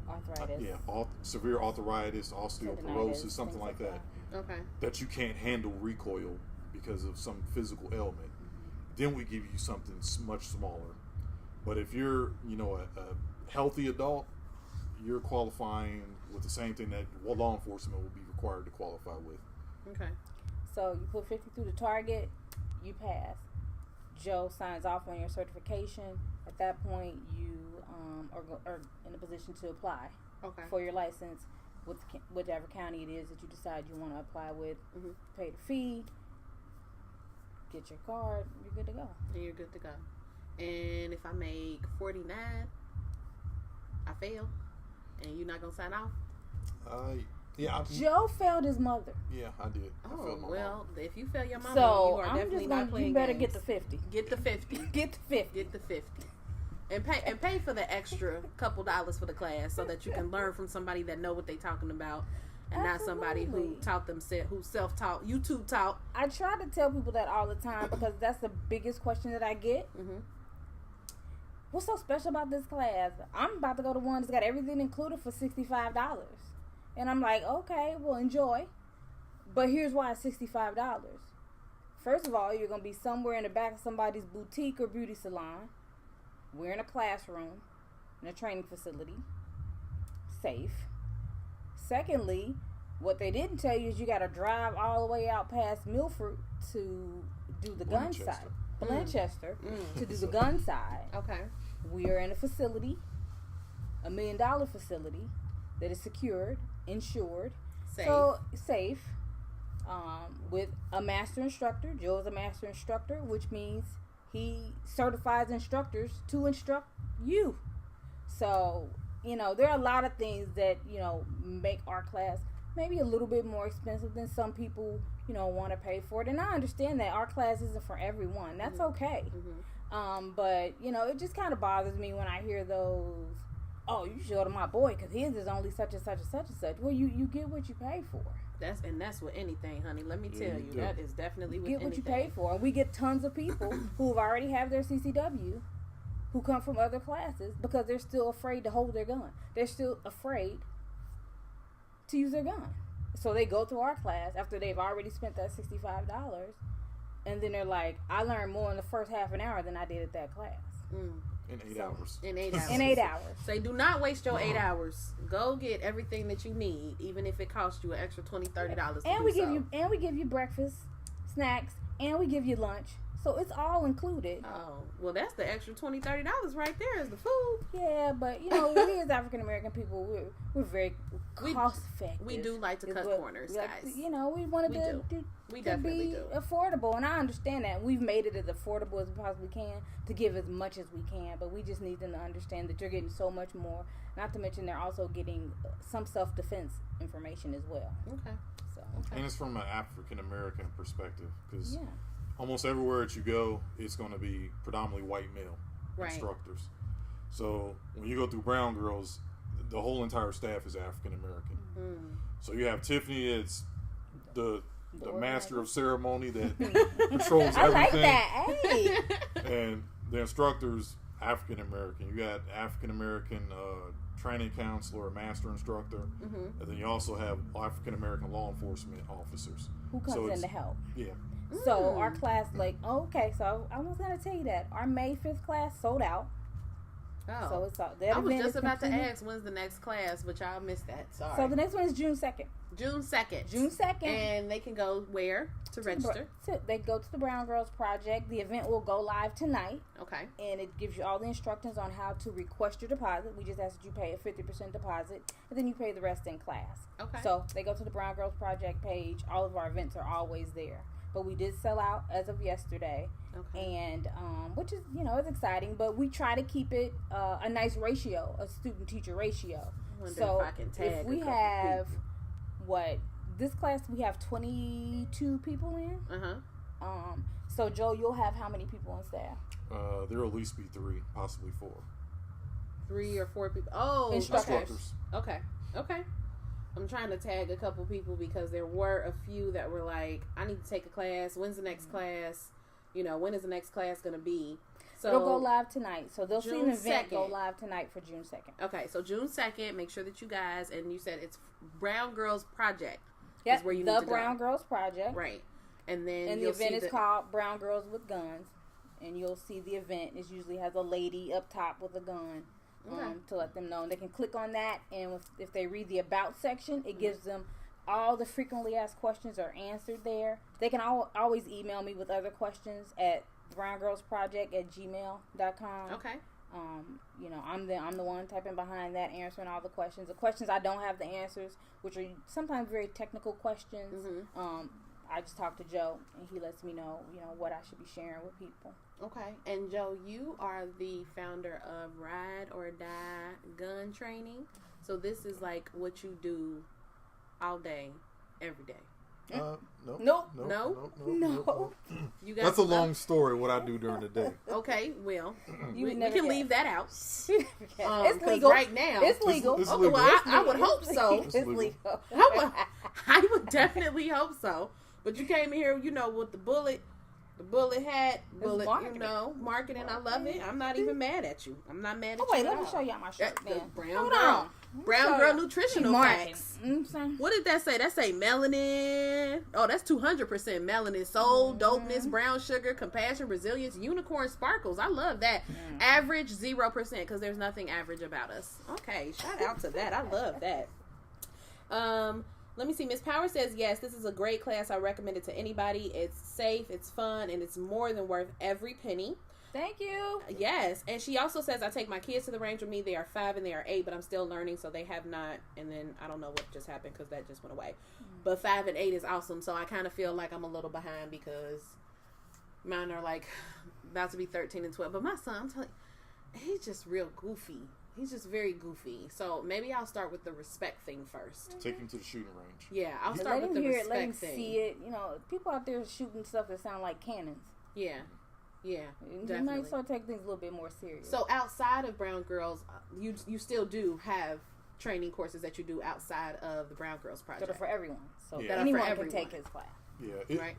arthritis. Severe arthritis, osteoporosis, something like that. Okay. That you can't handle recoil because of some physical ailment. Then we give you something much smaller. But if you're, a healthy adult, you're qualifying with the same thing that law enforcement will be required to qualify with. Okay. So you put 50 through the target, you pass. Joe signs off on your certification. At that point, you are in a position to apply for your license. whichever county it is that you decide you want to apply with. Mm-hmm. Pay the fee, get your card, you're good to go. And you're good to go. And if I make 49, I fail, and you're not gonna sign off. Yeah. Joe failed his mother. Yeah, I did. I failed my well, mom. if you fail your mama, So you are I'm definitely just not gonna. playing You better games. get the 50. Get the 50. Get the 50. Get the 50. And pay for the extra couple dollars for the class so that you can learn from somebody that know what they talking about, and not somebody who Absolutely. taught themselves, who self-taught, YouTube taught. I try to tell people that all the time because that's the biggest question that I get. Mm-hmm. What's so special about this class? I'm about to go to one that's got everything included for $65. And I'm like, okay, well, enjoy. But here's why it's $65. First of all, you're going to be somewhere in the back of somebody's boutique or beauty salon. We're in a classroom, in a training facility. Safe. Secondly, what they didn't tell you is you got to drive all the way out past Milford to do the gun side. Blanchester, to do the gun side. Okay. We are in a facility, $1 million facility that is secured, insured, Safe. so safe, with a master instructor. Joe is a master instructor, which means he certifies instructors to instruct you. So, there are a lot of things that, make our class maybe a little bit more expensive than some people, want to pay for it. And I understand that our class isn't for everyone. That's okay. Mm-hmm. But, it just kind of bothers me when I hear those, oh, you should go to my boy because his is only such and such and such and such. Well, you get what you pay for. That's with anything, honey. Let me tell you, do. that is definitely with Get anything. what you pay for. And we get tons of people who have already have their CCW who come from other classes because they're still afraid to hold their gun. They're still afraid to use their gun. So they go to our class after they've already spent that $65, and then they're like, I learned more in the first half an hour than I did at that class. In 8 hours. In 8 hours. In 8 hours. So do not waste your 8 hours. Go get everything that you need, even if it costs you an extra $20, $30. And we give you breakfast, snacks, and we give you lunch. So it's all included. Oh, well, that's the extra $20, $30 right there is the food. Yeah, but we as African American people, we're very cost effective. We do like to cut corners, guys. We wanted We to definitely be do. affordable, and I understand that. We've made it as affordable as we possibly can to give as much as we can, but we just need them to understand that you're getting so much more. Not to mention they're also getting some self-defense information as well. Okay. So And it's from an African American perspective because yeah. almost everywhere that you go, it's going to be predominantly white male Right. instructors. So when you go through Brown Girls, the whole entire staff is African American. Mm. So you have Tiffany, it's the organizer. master of ceremony that controls I like everything, that. Hey. and the instructors African American. You got African American training counselor, master instructor, Mm-hmm. and then you also have African American law enforcement officers Who comes in to help? Yeah. So our class, so I was gonna tell you that our May 5th class sold out. Oh. So it's all. I was just about to ask when's the next class, but y'all missed that. Sorry. So the next one is June 2nd. June 2nd. June 2nd. And they can go where to register? They go to the Brown Girls Project. The event will go live tonight. Okay. And it gives you all the instructions on how to request your deposit. We just ask that you pay a 50% deposit, and then you pay the rest in class. Okay. So they go to the Brown Girls Project page. All of our events are always there. But we did sell out as of yesterday. Okay. And which is it's exciting, but we try to keep it a nice ratio, a student-teacher ratio. I wonder So if I can tag if we a couple have people. this class we have 22 people in. Uh-huh. So Joe, you'll have how many people on staff? There will at least be 3, possibly 4. 3 or 4 people. Oh, Instructors. Okay. I'm trying to tag a couple people because there were a few that were like, I need to take a class. When's the next class? When is the next class going to be? So It'll go live tonight. So they'll see an June event 2nd. go live tonight for June 2nd. Okay, so June 2nd, make sure that you guys, and you said it's Brown Girls Project. Yep, is where you the need to Brown go. Girls Project. Right. And then And the you'll event see is called Brown Girls with Guns. And you'll see the event. It usually has a lady up top with a gun to let them know. And they can click on that, and if they read the About section, it gives them all the frequently asked questions are answered there. They can always email me with other questions at browngirlsproject@gmail.com. Okay. I'm the one typing behind that, answering all the questions. The questions I don't have the answers, which are sometimes very technical questions. Mm-hmm. I just talk to Joe, and he lets me know, what I should be sharing with people. Okay. And Joe, you are the founder of Ride or Die Gun Training. So this is like what you do all day, every day. Nope. You got That's a long story. What I do during the day. Okay, well, we never can guess. leave that out. It's legal. Right now, It's legal. It's okay, legal. well, I would hope so. It's legal. I would definitely hope so. But you came in here, with the bullet hat, marketing. marketing. I love it. I'm not even mad at you. I'm not mad at you. Oh wait, at let me all. show y'all my shirt. The Then. brown Hold girl. on. Brown girl nutritional Marketing. facts. Mm-hmm. What did that say? That say melanin. Oh, that's 200% melanin. Soul, dopeness, brown sugar, compassion, resilience, unicorn sparkles. I love that. Average 0% because there's nothing average about us. Okay, shout out to that. I love that. Let me see. Miss Power says, yes, this is a great class. I recommend it to anybody. It's safe, it's fun, and it's more than worth every penny. Thank you. Yes. And she also says, I take my kids to the range with me. They are 5 and they are 8, but I'm still learning, so they have not. And then I don't know what just happened because that just went away. But 5 and 8 is awesome. So I kind of feel like I'm a little behind because mine are like about to be 13 and 12. But my son, I'm telling you, he's just real goofy. He's just very goofy. So maybe I'll start with the respect thing first. Take him to the shooting range. Yeah, I'll start with the hear respect it, let him thing. see it. People out there shooting stuff that sound like cannons. Yeah, You definitely. might start taking things a little bit more serious. So outside of Brown Girls, you still do have training courses that you do outside of the Brown Girls project. that are for everyone. So Yeah. anyone That are for can take everyone. his class. Yeah. Right.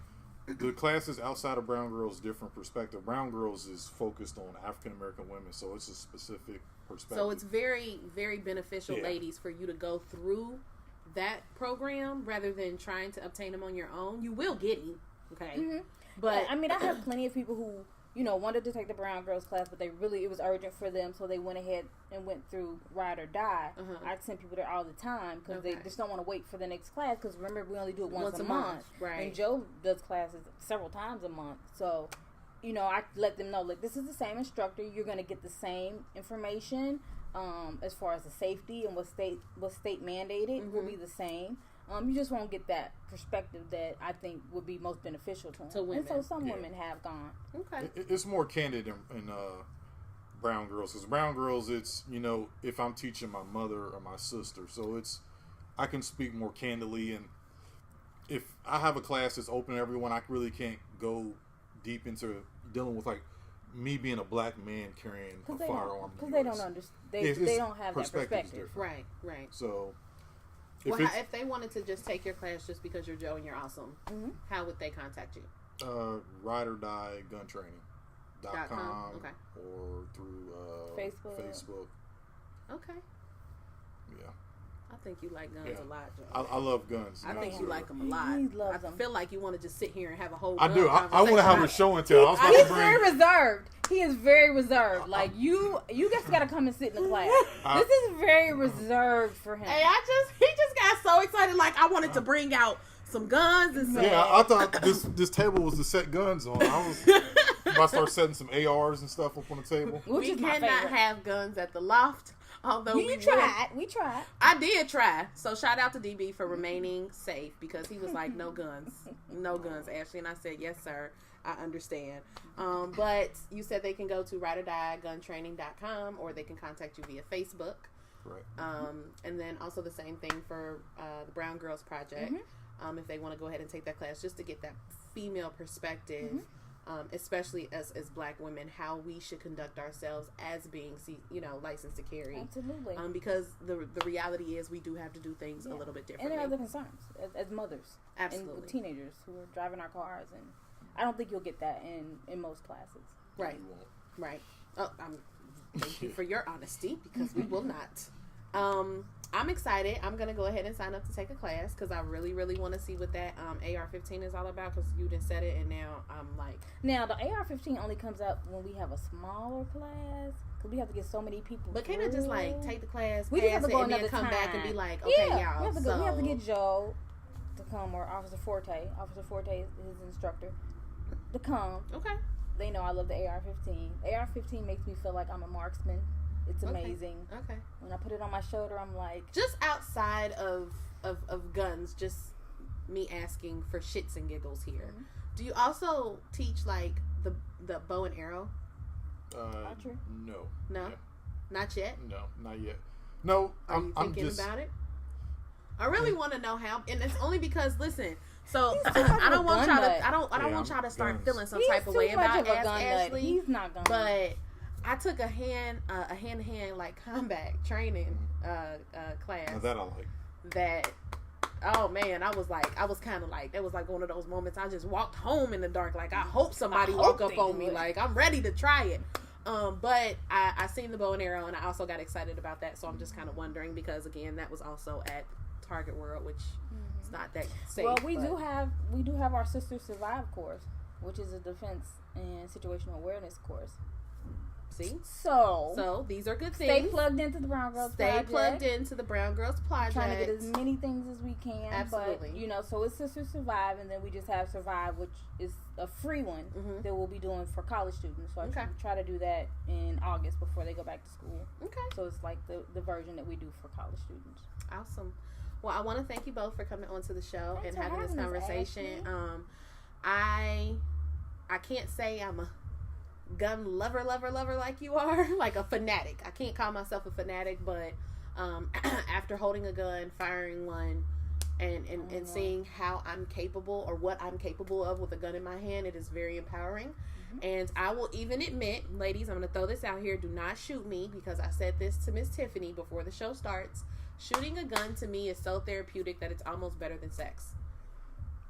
The classes outside of Brown Girls, different perspective. Brown Girls is focused on African American women, so it's a specific perspective. So it's very, very beneficial, Yeah. ladies, for you to go through that program rather than trying to obtain them on your own. You will get him, okay? Mm-hmm. But I have plenty of people who wanted to take the Brown Girls class, but it was urgent for them, so they went ahead and went through Ride or Die. I send people there all the time because they just don't want to wait for the next class. Because remember, we only do it once a month, right? And Joe does classes several times a month, so I let them know, like, this is the same instructor. You're going to get the same information as far as the safety and what's state mandated will be the same. You just won't get that perspective that I think would be most beneficial to them. To women. And so some women have gone. Okay. It's more candid in Brown Girls, because Brown Girls, it's, if I'm teaching my mother or my sister, so I can speak more candidly, and if I have a class that's open to everyone, I really can't go deep into dealing with like me being a black man carrying a firearm. Because they don't understand. They don't have that perspective. Right. So, if they wanted to just take your class just because you're Joe and you're awesome, how would they contact you? Ride or Die Gun Training.com Okay. or through Facebook. Okay. Yeah. I think you like guns a lot, Joe. I love guns. I think you like them a lot. He loves I them. feel like you want to just sit here and have a whole. I do. I want to conversation have a about show and tell. I was about He's to bring. very reserved. He is very reserved. Like you just gotta come and sit in the class. This is very reserved for him. Hey, he just got so excited. Like I wanted to bring out some guns and some. Yeah, I thought this table was to set guns on. I was about to start setting some ARs and stuff up on the table. Which We is my cannot favorite. have guns at the loft. Although We would. tried. I did try. So shout out to DB for remaining safe because he was like, no guns, Ashley. And I said, yes, sir. I understand. But you said they can go to rideordieguntraining.com or they can contact you via Facebook. Right. And then also the same thing for the Brown Girls Project. If they want to go ahead and take that class just to get that female perspective. Especially as black women, how we should conduct ourselves as being, licensed to carry. Absolutely. Because the reality is we do have to do things a little bit differently. And there are other concerns as mothers. Absolutely. And with teenagers who are driving our cars. And I don't think you'll get that in most classes. Right. You won't. Right. Oh, thank you for your honesty because we will not. I'm excited. I'm going to go ahead and sign up to take a class because I really, really want to see what that AR-15 is all about because you done said it and now I'm like... Now, the AR-15 only comes up when we have a smaller class because we have to get so many people But can't it just like take the class, we pass have to it, go and then another come time. back and be like, okay, yeah, y'all. we have to get Joe to come or Officer Forte. Officer Forte is his instructor to come. Okay. they know I love the AR-15. AR-15 makes me feel like I'm a marksman. It's amazing. Okay. When I put it on my shoulder, I'm like... Just outside of guns, just me asking for shits and giggles here. Mm-hmm. Do you also teach, like, the bow and arrow? Archery? No. No? Yeah. Not yet? No, not yet. No, Are you thinking about it? I really want to know how, and it's only because, listen... So I don't want y'all to. I don't want y'all to start feeling some type of way about Ashley. He's not gonna. But I took a hand-to-hand like combat training class. Now that I like. That. Oh man, I was kind of like, that was like one of those moments. I just walked home in the dark. Like I hope somebody woke up on me. Like I'm ready to try it. But I seen the bow and arrow, and I also got excited about that. So I'm just kind of wondering because again, that was also at Target World, which. Not that safe. Well, we do have our Sisters Survive course, which is a defense and situational awareness course. See, so these are good things. Stay plugged into the Brown Girls Project. Stay plugged into the Brown Girls Project. Trying to get as many things as we can. Absolutely. But so it's Sisters Survive, and then we just have Survive, which is a free one that we'll be doing for college students. So I try to do that in August before they go back to school. Okay. So it's like the version that we do for college students. Awesome. Well, I want to thank you both for coming onto the show and having this conversation. I can't say I'm a gun lover like you are, like a fanatic. I can't call myself a fanatic, but after holding a gun, firing one, and seeing how I'm capable or what I'm capable of with a gun in my hand, it is very empowering. And I will even admit, ladies, I'm going to throw this out here. Do not shoot me because I said this to Miss Tiffany before the show starts. Shooting a gun to me is so therapeutic that it's almost better than sex.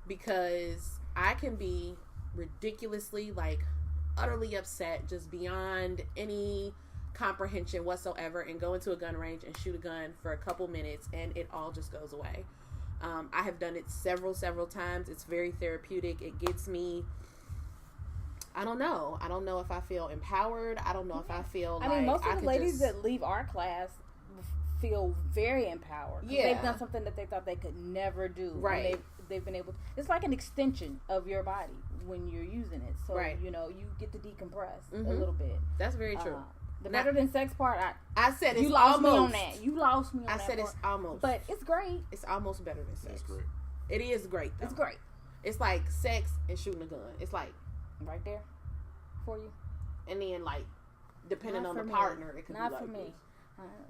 Because I can be ridiculously, like, utterly upset, just beyond any comprehension whatsoever, and go into a gun range and shoot a gun for a couple minutes, and it all just goes away. I have done it several times. It's very therapeutic. It gets me... I don't know if I feel empowered. I don't know if I feel like... most of the ladies that leave our class... feel very empowered. Yeah. They've done something that they thought they could never do. Right. They've been able to, it's like an extension of your body when you're using it. So, you get to decompress a little bit. That's very true. The better than sex part, I said it's you lost almost. Me on that. You lost me on that. I said it's almost. But it's great. It's almost better than sex. It's great. It is great, though. It's great. It's like sex and shooting a gun. It's like. Right there for you. And then, like, depending on the partner, it could be like for me. This.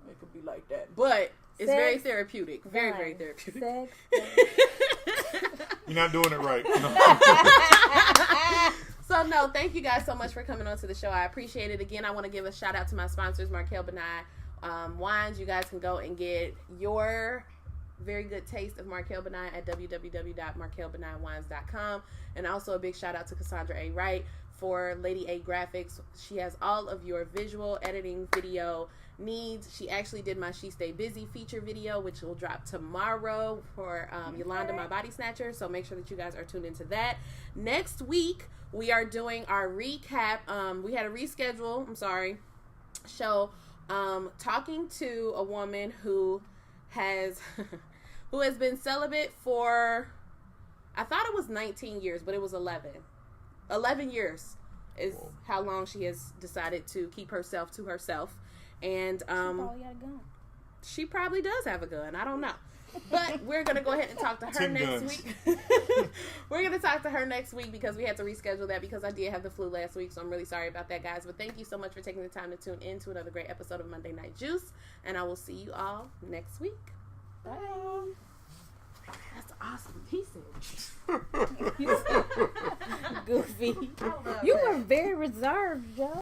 It could be like that, but it's very therapeutic. Very therapeutic. Sex. You're not doing it right. So no, thank you guys so much for coming on to the show. I appreciate it. Again, I want to give a shout out to my sponsors, Markel Benai Wines. You guys can go and get your very good taste of Markel Benai at www.markelbenaiwines.com. And also a big shout out to Cassandra A. Wright for Lady A Graphics. She has all of your visual editing video needs. She actually did my She Stay Busy feature video, which will drop tomorrow for Yolanda, my body snatcher. So make sure that you guys are tuned into that. Next week, we are doing our recap. We had a reschedule, show, talking to a woman who has been celibate for, I thought it was 19 years, but it was 11. 11 years is how long she has decided to keep herself to herself. And she probably does have a gun. I don't know. But we're going to go ahead and talk to her next week. We're going to talk to her next week because we had to reschedule that because I did have the flu last week. So I'm really sorry about that, guys. But thank you so much for taking the time to tune in to another great episode of Monday Night Juice. And I will see you all next week. Bye. That's awesome. He said. Goofy. You were very reserved, Joe.